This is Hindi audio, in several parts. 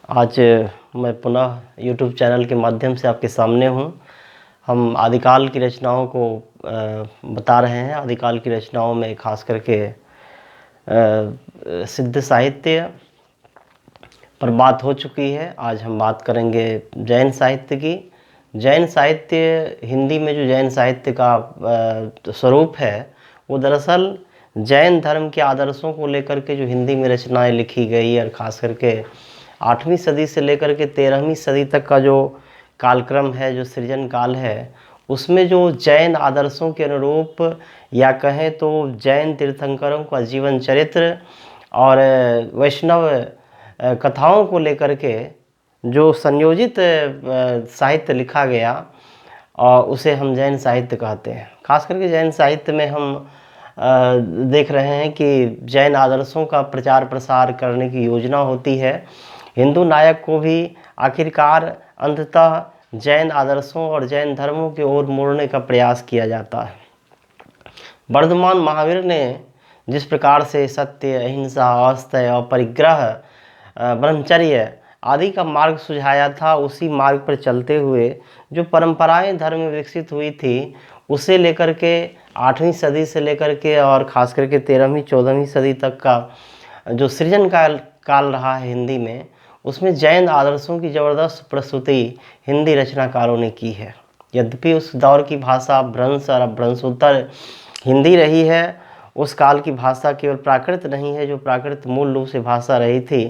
आज मैं पुनः YouTube चैनल के माध्यम से आपके सामने हूँ। हम आदिकाल की रचनाओं को बता रहे हैं। आदिकाल की रचनाओं में खास करके सिद्ध साहित्य पर बात हो चुकी है। आज हम बात करेंगे जैन साहित्य की। जैन साहित्य, हिंदी में जो जैन साहित्य का स्वरूप है वो दरअसल जैन धर्म के आदर्शों को लेकर के जो हिंदी में रचनाएं लिखी गई और ख़ास करके 8वीं सदी से लेकर के 13वीं सदी तक का जो कालक्रम है, जो सृजन काल है, उसमें जो जैन आदर्शों के अनुरूप या कहें तो जैन तीर्थंकरों का जीवन चरित्र और वैष्णव कथाओं को लेकर के जो संयोजित साहित्य लिखा गया और उसे हम जैन साहित्य कहते हैं। खास करके जैन साहित्य में हम देख रहे हैं कि जैन आदर्शों का प्रचार प्रसार करने की योजना होती है। हिंदू नायक को भी आखिरकार अंततः जैन आदर्शों और जैन धर्मों की ओर मोड़ने का प्रयास किया जाता है। वर्धमान महावीर ने जिस प्रकार से सत्य, अहिंसा, अस्तेय और परिग्रह, ब्रह्मचर्य आदि का मार्ग सुझाया था, उसी मार्ग पर चलते हुए जो परंपराएं धर्म में विकसित हुई थी उसे लेकर के 8वीं सदी से लेकर के और ख़ास करके 13वीं 14वीं सदी तक का जो सृजन काल रहा है हिंदी में, उसमें जैन आदर्शों की ज़बरदस्त प्रस्तुति हिंदी रचनाकारों ने की है। यद्यपि उस दौर की भाषा भ्रंश और अपभ्रंशोत्तर हिंदी रही है, उस काल की भाषा केवल प्राकृत नहीं है जो प्राकृत मूल रूप से भाषा रही थी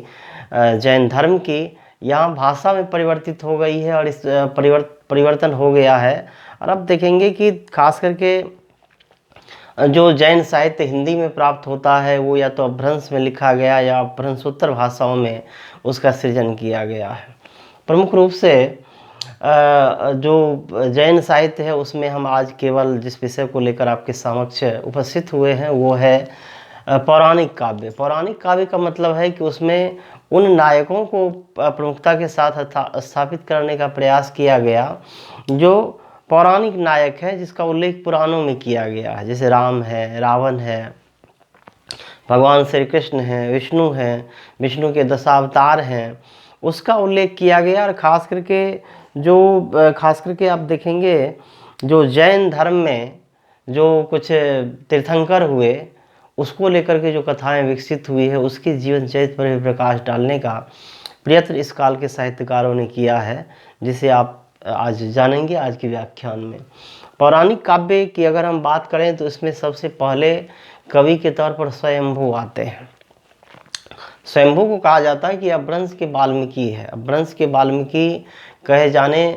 जैन धर्म की, यहाँ भाषा में परिवर्तित हो गई है और इस परिवर्तन हो गया है। और अब देखेंगे कि खास करके जो जैन साहित्य हिंदी में प्राप्त होता है वो या तो अपभ्रंश में लिखा गया या अपभ्रंशोत्तर भाषाओं में उसका सृजन किया गया है। प्रमुख रूप से जो जैन साहित्य है उसमें हम आज केवल जिस विषय को लेकर आपके समक्ष उपस्थित हुए हैं वो है पौराणिक काव्य। पौराणिक काव्य का मतलब है कि उसमें उन नायकों को प्रमुखता के साथ स्थापित करने का प्रयास किया गया जो पौराणिक नायक है, जिसका उल्लेख पुराणों में किया गया है। जैसे राम है, रावण है, भगवान श्री कृष्ण हैं, विष्णु हैं, विष्णु के दशावतार हैं, उसका उल्लेख किया गया। और खास करके आप देखेंगे जो जैन धर्म में जो कुछ तीर्थंकर हुए उसको लेकर के जो कथाएं विकसित हुई है उसके जीवन चरित्र पर भी प्रकाश डालने का प्रयत्न इस काल के साहित्यकारों ने किया है, जिसे आप आज जानेंगे आज के व्याख्यान में। पौराणिक काव्य की अगर हम बात करें तो इसमें सबसे पहले कवि के तौर पर स्वयंभू आते हैं। स्वयंभू को कहा जाता है कि अपभ्रंश के वाल्मीकि है। अपभ्रंश के वाल्मीकि कहे जाने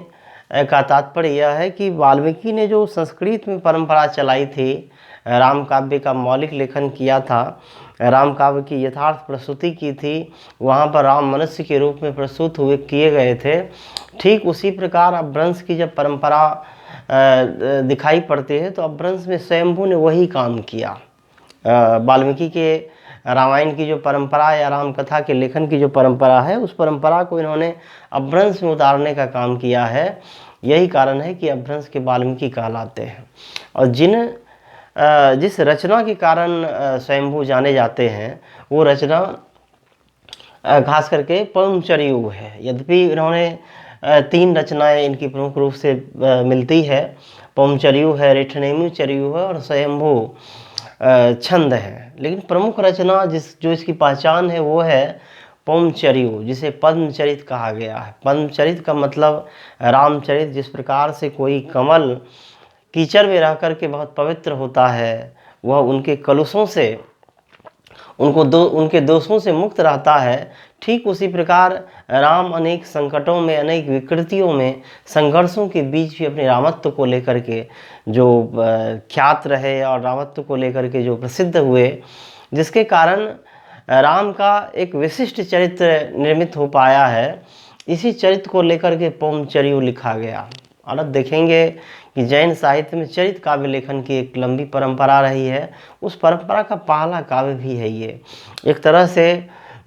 का तात्पर्य यह है कि वाल्मीकि ने जो संस्कृत में परंपरा चलाई थी, राम काव्य का मौलिक लेखन किया था, राम काव्य की यथार्थ प्रस्तुति की थी, वहाँ पर राम मनुष्य के रूप में प्रस्तुत किए गए थे। ठीक उसी प्रकार अपभ्रंश की जब परंपरा दिखाई पड़ती है तो अपभ्रंश में स्वयंभू ने वही काम किया। वाल्मीकि के रामायण की जो परंपरा या राम कथा के लेखन की जो परंपरा है उस परंपरा को इन्होंने अपभ्रंश में उतारने का काम किया है। यही कारण है कि अपभ्रंश के वाल्मीकि कहलाते हैं। और जिस रचना के कारण स्वयंभू जाने जाते हैं वो रचना खास करके पवनचरियु है। यद्यपि इन्होंने 3 रचनाएं इनकी प्रमुख रूप से मिलती है। पवनचरियु है, रेठनेमि चरियु है और स्वयंभू छंद है। लेकिन प्रमुख रचना जो इसकी पहचान है वो है पवनचरियु, जिसे पद्मचरित कहा गया है। पद्मचरित का मतलब रामचरित। जिस प्रकार से कोई कमल कीचड़ में रह कर के बहुत पवित्र होता है, वह उनके कलुषों से उनके दोषों से मुक्त रहता है, ठीक उसी प्रकार राम अनेक संकटों में, अनेक विकृतियों में, संघर्षों के बीच भी अपने रामत्व को लेकर के जो ख्यात रहे और रामत्व को लेकर के जो प्रसिद्ध हुए, जिसके कारण राम का एक विशिष्ट चरित्र निर्मित हो पाया है। इसी चरित्र को लेकर के पवनचरियु लिखा गया। और अब देखेंगे कि जैन साहित्य में चरित्र काव्य लेखन की एक लंबी परंपरा रही है। उस परंपरा का पहला काव्य भी है ये। एक तरह से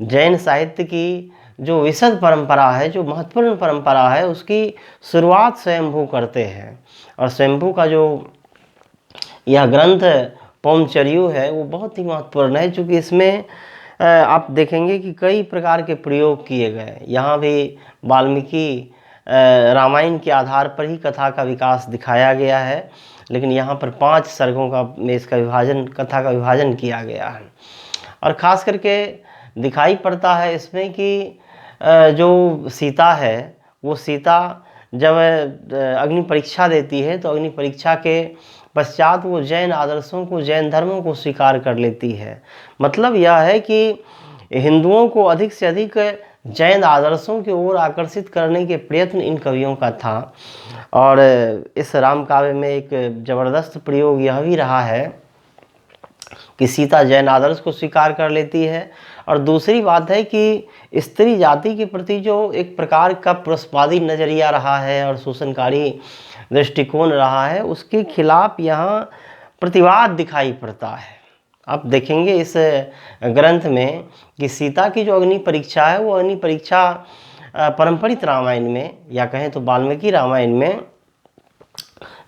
जैन साहित्य की जो विशद परंपरा है, जो महत्वपूर्ण परंपरा है, उसकी शुरुआत स्वयंभू करते हैं। और स्वयंभू का जो यह ग्रंथ पवनचरियु है वो बहुत ही महत्वपूर्ण है, क्योंकि इसमें आप देखेंगे कि कई प्रकार के प्रयोग किए गए। यहाँ भी वाल्मीकि रामायण के आधार पर ही कथा का विकास दिखाया गया है, लेकिन यहाँ पर 5 सर्गों का में इसका विभाजन, कथा का विभाजन किया गया है। और ख़ास करके दिखाई पड़ता है इसमें कि जो सीता है, वो सीता जब अग्नि परीक्षा देती है तो अग्नि परीक्षा के पश्चात वो जैन आदर्शों को, जैन धर्मों को स्वीकार कर लेती है। मतलब यह है कि हिंदुओं को अधिक से अधिक जैन आदर्शों की ओर आकर्षित करने के प्रयत्न इन कवियों का था। और इस राम काव्य में एक ज़बरदस्त प्रयोग यह भी रहा है कि सीता जैन आदर्श को स्वीकार कर लेती है। और दूसरी बात है कि स्त्री जाति के प्रति जो एक प्रकार का पुरुषवादी नज़रिया रहा है और शोषणकारी दृष्टिकोण रहा है, उसके खिलाफ यहाँ प्रतिवाद दिखाई पड़ता है। आप देखेंगे इस ग्रंथ में कि सीता की जो अग्नि परीक्षा है, वो अग्नि परीक्षा पारंपरिक रामायण में, या कहें तो वाल्मीकि रामायण में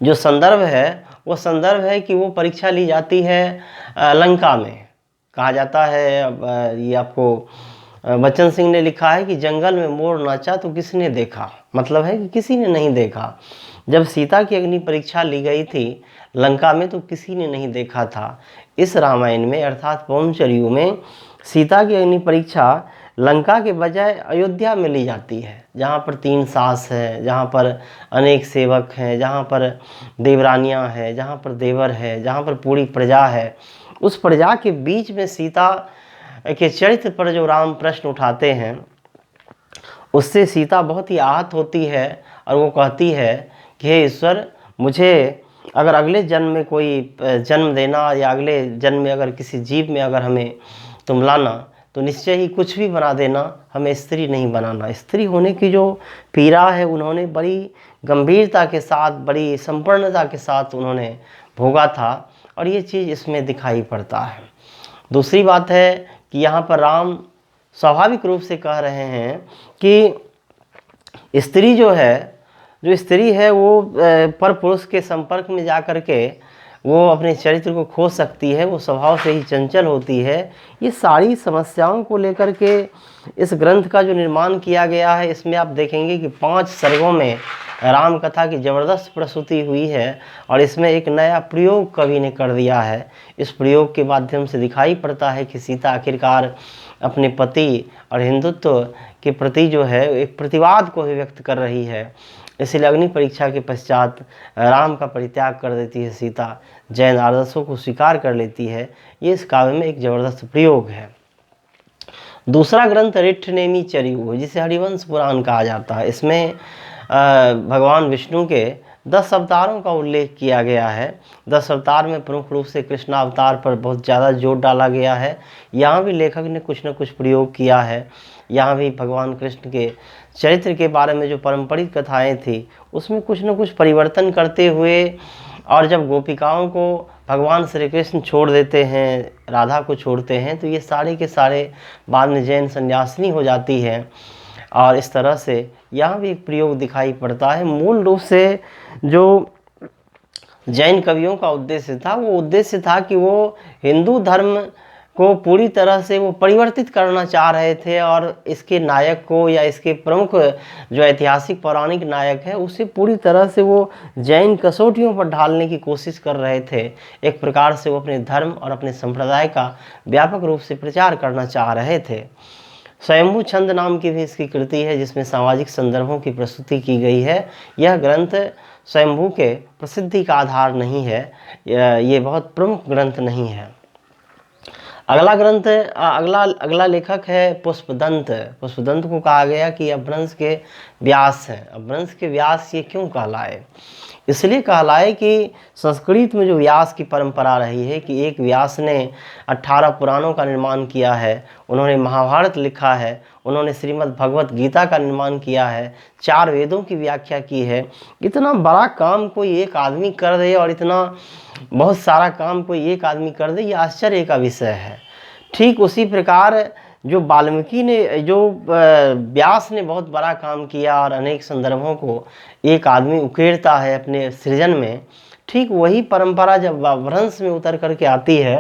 जो संदर्भ है, वो संदर्भ है कि वो परीक्षा ली जाती है लंका में। कहा जाता है, ये आपको बच्चन सिंह ने लिखा है कि जंगल में मोर नाचा तो किसने देखा, मतलब है कि किसी ने नहीं देखा। जब सीता की अग्नि परीक्षा ली गई थी लंका में तो किसी ने नहीं देखा था। इस रामायण में अर्थात पवनचरियों में सीता की अग्नि परीक्षा लंका के बजाय अयोध्या में ली जाती है, जहाँ पर 3 सास है, जहाँ पर अनेक सेवक हैं, जहाँ पर देवरानियाँ हैं, जहाँ पर देवर है, जहाँ पर पूरी प्रजा है। उस प्रजा के बीच में सीता के चरित्र पर जो राम प्रश्न उठाते हैं, उससे सीता बहुत ही आहत होती है और वो कहती है कि हे ईश्वर, मुझे अगर अगले जन्म में कोई जन्म देना, या अगले जन्म में अगर किसी जीव में अगर हमें तुम लाना, तो निश्चय ही कुछ भी बना देना, हमें स्त्री नहीं बनाना। स्त्री होने की जो पीड़ा है उन्होंने बड़ी गंभीरता के साथ, बड़ी संपन्नता के साथ उन्होंने भोगा था, और ये चीज़ इसमें दिखाई पड़ता है। दूसरी बात है कि यहाँ पर राम स्वाभाविक रूप से कह रहे हैं कि स्त्री जो स्त्री है वो पर पुरुष के संपर्क में जा कर के वो अपने चरित्र को खो सकती है, वो स्वभाव से ही चंचल होती है। ये सारी समस्याओं को लेकर के इस ग्रंथ का जो निर्माण किया गया है, इसमें आप देखेंगे कि 5 सर्गों में राम कथा की ज़बरदस्त प्रस्तुति हुई है, और इसमें एक नया प्रयोग कवि ने कर दिया है। इस प्रयोग के माध्यम से दिखाई पड़ता है कि सीता आखिरकार अपने पति और हिंदुत्व के प्रति जो है एक प्रतिवाद को भी व्यक्त कर रही है। इसलिए अग्नि परीक्षा के पश्चात राम का परित्याग कर देती है सीता, जैन आदर्शों को स्वीकार कर लेती है। ये इस काव्य में एक ज़बरदस्त प्रयोग है। दूसरा ग्रंथ ऋट्ठनेमि चरियु, जिसे हरिवंश पुराण कहा जाता है। इसमें भगवान विष्णु के 10 अवतारों का उल्लेख किया गया है। 10 अवतार में प्रमुख रूप से कृष्णावतार पर बहुत ज़्यादा जोर डाला गया है। यहाँ भी लेखक ने कुछ न कुछ प्रयोग किया है। यहाँ भी भगवान कृष्ण के चरित्र के बारे में जो पारंपरिक कथाएं थी, उसमें कुछ न कुछ परिवर्तन करते हुए, और जब गोपिकाओं को भगवान श्री कृष्ण छोड़ देते हैं, राधा को छोड़ते हैं, तो ये सारे के सारे बाद में जैन संन्यासिनी हो जाती है। और इस तरह से यहाँ भी एक प्रयोग दिखाई पड़ता है। मूल रूप से जो जैन कवियों का उद्देश्य था, वो उद्देश्य था कि वो हिंदू धर्म को पूरी तरह से वो परिवर्तित करना चाह रहे थे, और इसके नायक को, या इसके प्रमुख जो ऐतिहासिक पौराणिक नायक है, उसे पूरी तरह से वो जैन कसौटियों पर ढालने की कोशिश कर रहे थे। एक प्रकार से वो अपने धर्म और अपने संप्रदाय का व्यापक रूप से प्रचार करना चाह रहे थे। स्वयंभू छंद नाम की भी इसकी कृति है, जिसमें सामाजिक संदर्भों की प्रस्तुति की गई है। यह ग्रंथ स्वयंभू के प्रसिद्धि का आधार नहीं है, ये बहुत प्रमुख ग्रंथ नहीं है। अगला ग्रंथ, अगला लेखक है पुष्पदंत। पुष्पदंत को कहा गया कि अपभ्रंश के व्यास हैं। अपभ्रंश के व्यास ये क्यों कहलाए? इसलिए कहलाए कि संस्कृत में जो व्यास की परंपरा रही है कि एक व्यास ने 18 पुराणों का निर्माण किया है, उन्होंने महाभारत लिखा है, उन्होंने श्रीमद् भगवत गीता का निर्माण किया है, 4 वेदों की व्याख्या की है। इतना बड़ा काम कोई एक आदमी कर दे, और इतना बहुत सारा काम कोई एक आदमी कर दे, ये आश्चर्य का विषय है। ठीक उसी प्रकार जो वाल्मीकि ने, जो व्यास ने बहुत बड़ा काम किया और अनेक संदर्भों को एक आदमी उकेरता है अपने सृजन में, ठीक वही परंपरा जब अपभ्रंश में उतर करके आती है,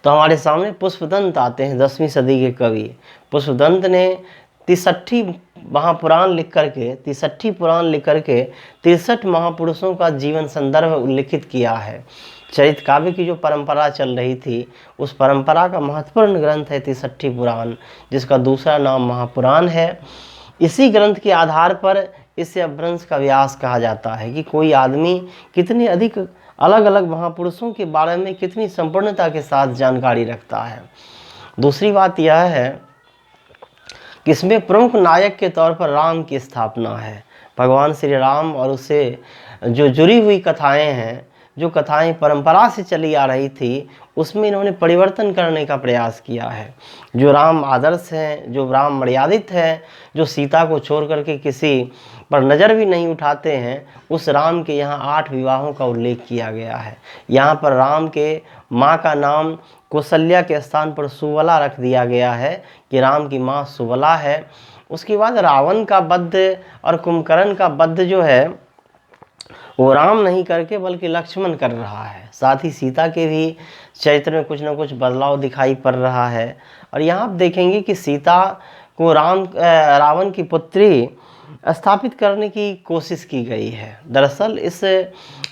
तो हमारे सामने पुष्पदंत आते हैं, 10वीं सदी के कवि। पुष्पदंत ने 63 महापुराण लिख करके 63 पुराण लिख करके 63 महापुरुषों का जीवन संदर्भ उल्लिखित किया है। चरित काव्य की जो परंपरा चल रही थी, उस परंपरा का महत्वपूर्ण ग्रंथ है 63 पुराण, जिसका दूसरा नाम महापुराण है। इसी ग्रंथ के आधार पर इसे अपभ्रंश का व्यास कहा जाता है कि कोई आदमी कितनी अधिक अलग अलग महापुरुषों के बारे में कितनी संपूर्णता के साथ जानकारी रखता है। दूसरी बात यह है कि इसमें प्रमुख नायक के तौर पर राम की स्थापना है। भगवान श्री राम और उससे जो जुड़ी हुई कथाएं हैं, जो कथाएं परंपरा से चली आ रही थी, उसमें इन्होंने परिवर्तन करने का प्रयास किया है। जो राम आदर्श हैं, जो राम मर्यादित हैं, जो सीता को छोड़ करके किसी पर नज़र भी नहीं उठाते हैं, उस राम के यहाँ 8 विवाहों का उल्लेख किया गया है। यहाँ पर राम के माँ का नाम कौशल्या के स्थान पर सुवला रख दिया गया है कि राम की माँ सुवला है। उसके बाद रावण का वध और कुंभकर्ण का वध जो है वो राम नहीं करके बल्कि लक्ष्मण कर रहा है। साथ ही सीता के भी चरित्र में कुछ न कुछ बदलाव दिखाई पड़ रहा है। और यहाँ आप देखेंगे कि सीता को रावण की पुत्री स्थापित करने की कोशिश की गई है। दरअसल इस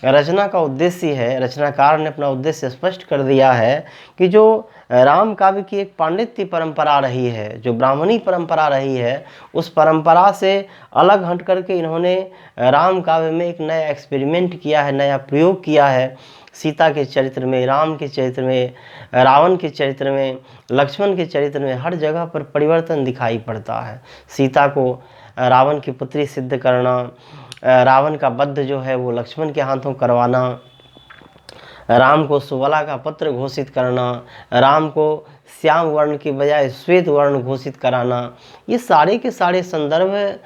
रचना का उद्देश्य है, रचनाकार ने अपना उद्देश्य स्पष्ट कर दिया है कि जो राम काव्य की एक पांडित्य परंपरा रही है, जो ब्राह्मणी परंपरा रही है, उस परंपरा से अलग हट करके इन्होंने राम काव्य में एक नया एक्सपेरिमेंट किया है, नया प्रयोग किया है। सीता के चरित्र में, राम के चरित्र में, रावण के चरित्र में, लक्ष्मण के चरित्र में हर जगह पर परिवर्तन दिखाई पड़ता है। सीता को रावण की पुत्री सिद्ध करना, रावण का वध जो है वो लक्ष्मण के हाथों करवाना, राम को सुवला का पुत्र घोषित करना, राम को श्याम वर्ण की बजाय श्वेत वर्ण घोषित कराना, ये सारे के सारे संदर्भ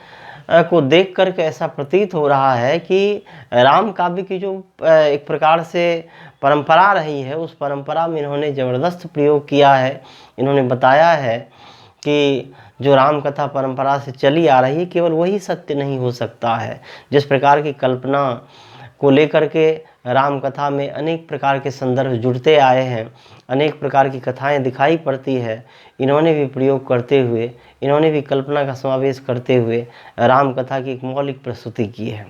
को देख करके ऐसा प्रतीत हो रहा है कि राम काव्य की जो एक प्रकार से परंपरा रही है, उस परंपरा में इन्होंने ज़बरदस्त प्रयोग किया है। इन्होंने बताया है कि जो राम कथा परंपरा से चली आ रही है, केवल वही सत्य नहीं हो सकता है। जिस प्रकार की कल्पना को लेकर के राम कथा में अनेक प्रकार के संदर्भ जुड़ते आए हैं, अनेक प्रकार की कथाएं दिखाई पड़ती है, इन्होंने भी प्रयोग करते हुए, इन्होंने भी कल्पना का समावेश करते हुए राम कथा की एक मौलिक प्रस्तुति की है।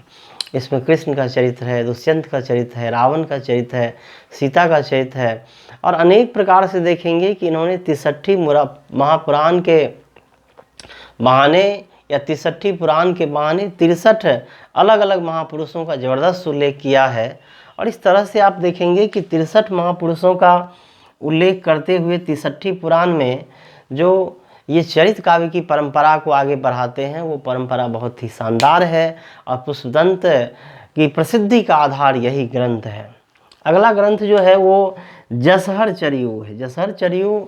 इसमें कृष्ण का चरित्र है, दुष्यंत का चरित्र है, रावण का चरित्र है, सीता का चरित्र है, और अनेक प्रकार से देखेंगे कि इन्होंने 63 महापुराण के बहाने या 63 पुराण के बहाने 63 अलग अलग महापुरुषों का ज़बरदस्त उल्लेख किया है। और इस तरह से आप देखेंगे कि 63 महापुरुषों का उल्लेख करते हुए 63 पुराण में जो ये चरित काव्य की परंपरा को आगे बढ़ाते हैं, वो परंपरा बहुत ही शानदार है। और पुष्पदंत की प्रसिद्धि का आधार यही ग्रंथ है। अगला ग्रंथ जो है वो जसहर चरियु है। जसहर चरियु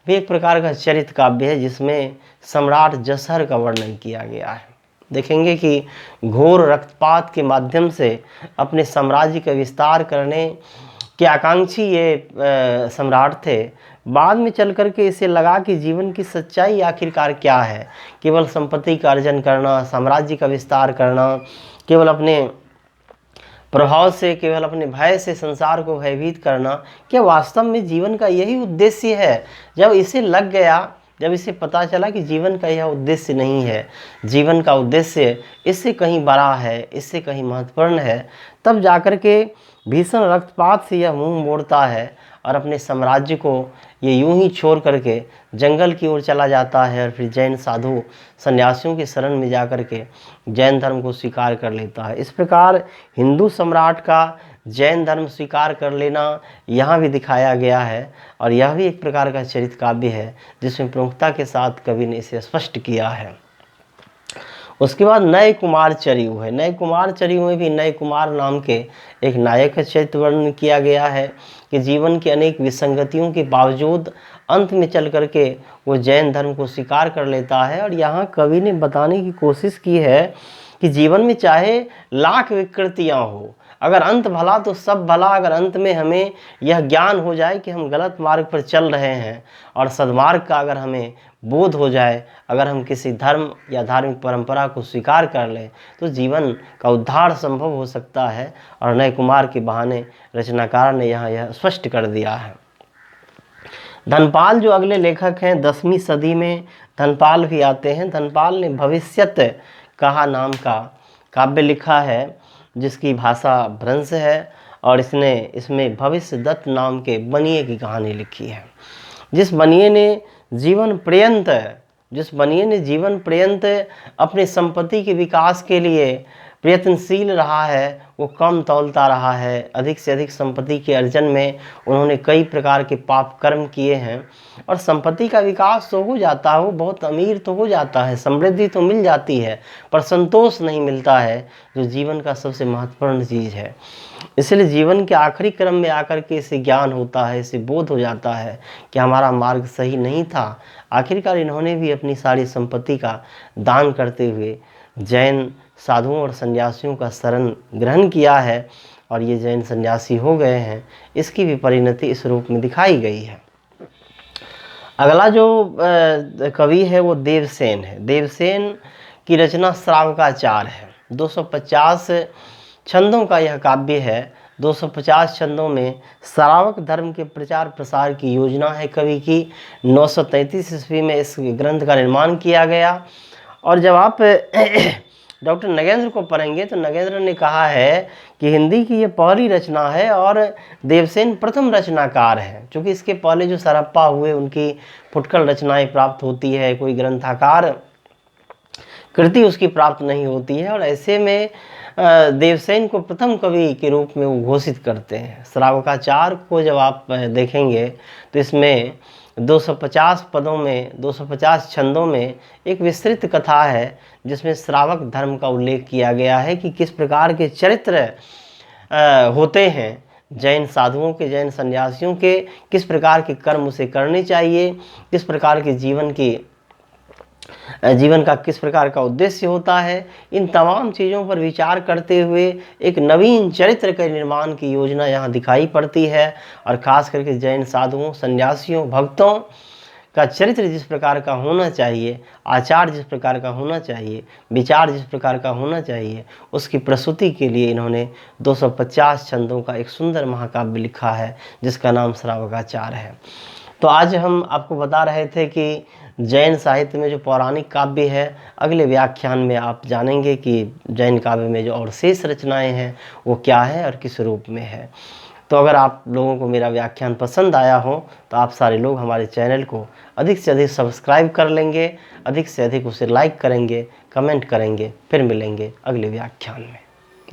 भी एक प्रकार का चरित काव्य है, जिसमें सम्राट जसहर का वर्णन किया गया है। देखेंगे कि घोर रक्तपात के माध्यम से अपने साम्राज्य का विस्तार करने के आकांक्षी ये सम्राट थे। बाद में चल करके इसे लगा कि जीवन की सच्चाई आखिरकार क्या है। केवल संपत्ति का अर्जन करना, साम्राज्य का विस्तार करना, केवल अपने प्रभाव से, केवल अपने भय से संसार को भयभीत करना, क्या वास्तव में जीवन का यही उद्देश्य है? जब इसे लग गया, जब इसे पता चला कि जीवन का यह उद्देश्य नहीं है, जीवन का उद्देश्य इससे कहीं बड़ा है, इससे कहीं महत्वपूर्ण है, तब जाकर के भीषण रक्तपात से यह मुंह मोड़ता है और अपने साम्राज्य को ये यूं ही छोड़ करके जंगल की ओर चला जाता है। और फिर जैन साधु सन्यासियों की शरण में जाकर के जैन धर्म को स्वीकार कर लेता है। इस प्रकार हिंदू सम्राट का जैन धर्म स्वीकार कर लेना यहाँ भी दिखाया गया है। और यह भी एक प्रकार का चरित काव्य है, जिसमें प्रमुखता के साथ कवि ने इसे स्पष्ट किया है। उसके बाद नय कुमार चरियु है। नय कुमार चरियु में भी नय कुमार नाम के एक नायक का चरित्र वर्णन किया गया है कि जीवन की अनेक विसंगतियों के बावजूद अंत में चल करके वो जैन धर्म को स्वीकार कर लेता है। और यहाँ कवि ने बताने की कोशिश की है कि जीवन में चाहे लाख विकृतियाँ हो, अगर अंत भला तो सब भला। अगर अंत में हमें यह ज्ञान हो जाए कि हम गलत मार्ग पर चल रहे हैं और सद्मार्ग का अगर हमें बोध हो जाए, अगर हम किसी धर्म या धार्मिक परंपरा को स्वीकार कर लें, तो जीवन का उद्धार संभव हो सकता है। और नय कुमार के बहाने रचनाकार ने यहाँ यह स्पष्ट कर दिया है। धनपाल जो अगले लेखक हैं 10वीं सदी में धनपाल भी आते हैं। धनपाल ने भविष्यत कहा नाम का काव्य लिखा है, जिसकी भाषा भ्रंश है, और इसने इसमें भविष्य दत्त नाम के बनिए की कहानी लिखी है। जिस बनिए ने जीवन पर्यंत अपनी संपत्ति के विकास के लिए प्रयत्नशील रहा है, वो कम तौलता रहा है। अधिक से अधिक संपत्ति के अर्जन में उन्होंने कई प्रकार के पाप कर्म किए हैं, और संपत्ति का विकास तो हो जाता है, वो बहुत अमीर तो हो जाता है, समृद्धि तो मिल जाती है, पर संतोष नहीं मिलता है, जो जीवन का सबसे महत्वपूर्ण चीज़ है। इसलिए जीवन के आखिरी क्रम में आकर के इसे ज्ञान होता है, इसे बोध हो जाता है कि हमारा मार्ग सही नहीं था। आखिरकार इन्होंने भी अपनी सारी संपत्ति का दान करते हुए जैन साधुओं और सन्यासियों का शरण ग्रहण किया है, और ये जैन सन्यासी हो गए हैं। इसकी भी परिणति इस रूप में दिखाई गई है। अगला जो कवि है वो देवसेन है। देवसेन की रचना श्रावकाचार है। 250 छंदों का यह काव्य है। 250 छंदों में श्रावक धर्म के प्रचार प्रसार की योजना है कवि की। 933 ईस्वी में इस ग्रंथ का निर्माण किया गया। और जब आप डॉक्टर नगेंद्र को पढ़ेंगे तो नगेंद्र ने कहा है कि हिंदी की ये पहली रचना है, और देवसेन प्रथम रचनाकार है। क्योंकि इसके पहले जो सरप्पा हुए उनकी फुटकल रचनाएं प्राप्त होती है, कोई ग्रंथाकार कृति उसकी प्राप्त नहीं होती है, और ऐसे में देवसेन को प्रथम कवि के रूप में वो घोषित करते हैं। श्रावकाचार को जब आप देखेंगे तो इसमें 250 पदों में 250 छंदों में एक विस्तृत कथा है, जिसमें श्रावक धर्म का उल्लेख किया गया है कि किस प्रकार के चरित्र होते हैं जैन साधुओं के, जैन सन्यासियों के, किस प्रकार के कर्म उसे करने चाहिए, किस प्रकार के जीवन का किस प्रकार का उद्देश्य होता है। इन तमाम चीज़ों पर विचार करते हुए एक नवीन चरित्र के निर्माण की योजना यहाँ दिखाई पड़ती है, और ख़ास करके जैन साधुओं, सन्यासियों, भक्तों का चरित्र जिस प्रकार का होना चाहिए, आचार जिस प्रकार का होना चाहिए, विचार जिस प्रकार का होना चाहिए, उसकी प्रस्तुति के लिए इन्होंने 250 छंदों का एक सुंदर महाकाव्य लिखा है, जिसका नाम श्रावकाचार है। तो आज हम आपको बता रहे थे कि जैन साहित्य में जो पौराणिक काव्य है, अगले व्याख्यान में आप जानेंगे कि जैन काव्य में जो और शेष रचनाएं हैं वो क्या है और किस रूप में है। तो अगर आप लोगों को मेरा व्याख्यान पसंद आया हो तो आप सारे लोग हमारे चैनल को अधिक से अधिक सब्सक्राइब कर लेंगे, अधिक से अधिक उसे लाइक करेंगे, कमेंट करेंगे। फिर मिलेंगे अगले व्याख्यान में।